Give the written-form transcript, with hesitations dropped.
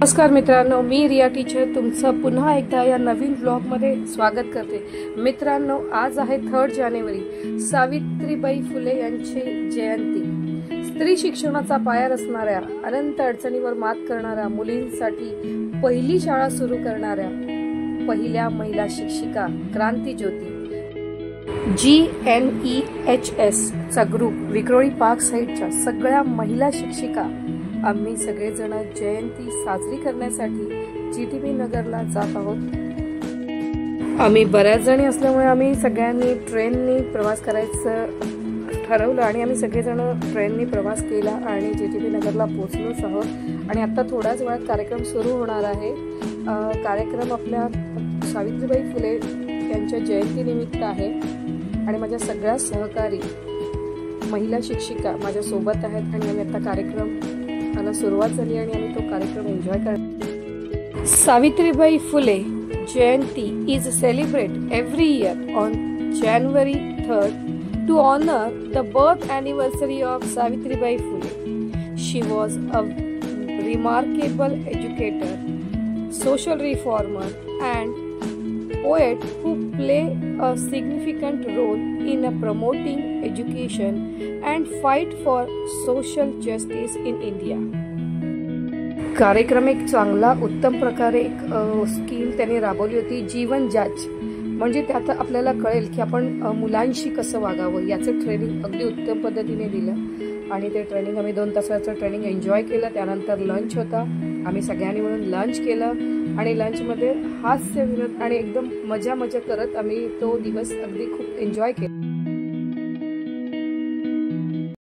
नमस्कार मित्रांनो, मी रिया टीचर तुमचं पुन्हा एकदा या नवीन ब्लॉगमध्ये स्वागत करते। मित्रांनो, आज आहे 3 जानेवारी, सावित्रीबाई फुले यांची जयंती। स्त्री शिक्षणाचा पाया रचणाऱ्या, अनंत अडचणीवर मात करणाऱ्या, मुलींसाठी पहिली शाळा सुरू करणाऱ्या पहिल्या महिला शिक्षिका, क्रांती ज्योती। GNEHS चा ग्रुप, विक्रोळी पार्क साइडच्या सगळ्या महिला शिक्षिका आम्ही सगळेजण जयंती साजरी करण्यासाठी GTB नगरला जात आहोत। आम्ही बऱ्याच जणी असल्यामुळे आम्ही सगळ्यांनी ट्रेननी प्रवास करायचं ठरवलं आणि आम्ही सगळेजण ट्रेननी प्रवास केला आणि GTB नगरला पोहोचलोच आहोत। आणि आता थोड्याच वेळात कार्यक्रम सुरू होणार आहे। कार्यक्रम आपल्या सावित्रीबाई फुले यांच्या जयंतीनिमित्त आहे आणि माझ्या सगळ्या सहकारी महिला शिक्षिका माझ्या सोबत आहेत आणि आम्ही आता कार्यक्रमाला सुरुवात झाली आणि आम्ही तो कार्यक्रम एन्जॉय करतो। सावित्रीबाई फुले जयंती is celebrated every year on January 3rd to honor the birth anniversary of Savitribai Phule. She was a remarkable educator, social reformer and poet who played a significant role in promoting education and fight for social justice in India. कार्यक्रम एक चांगला उत्तम प्रकारे एक scheme त्याने राबवली होती, जीवन जाच। म्हणजे त्यात आपल्याला कळेल की आपण मुलांशी कसं वागावं याचे ट्रेनिंग अगदी उत्तम पद्धतीने दिलं आणि ते ट्रेनिंग आम्ही 2 तासाचं ट्रेनिंग एन्जॉय केलं। त्यानंतर लंच होता, आम्ही सगळ्यांनी मिळून लंच केलं आणि लंचमध्ये हास्य विनोद आणि एकदम मजा करत आम्ही तो दिवस अगदी खूप एन्जॉय केला।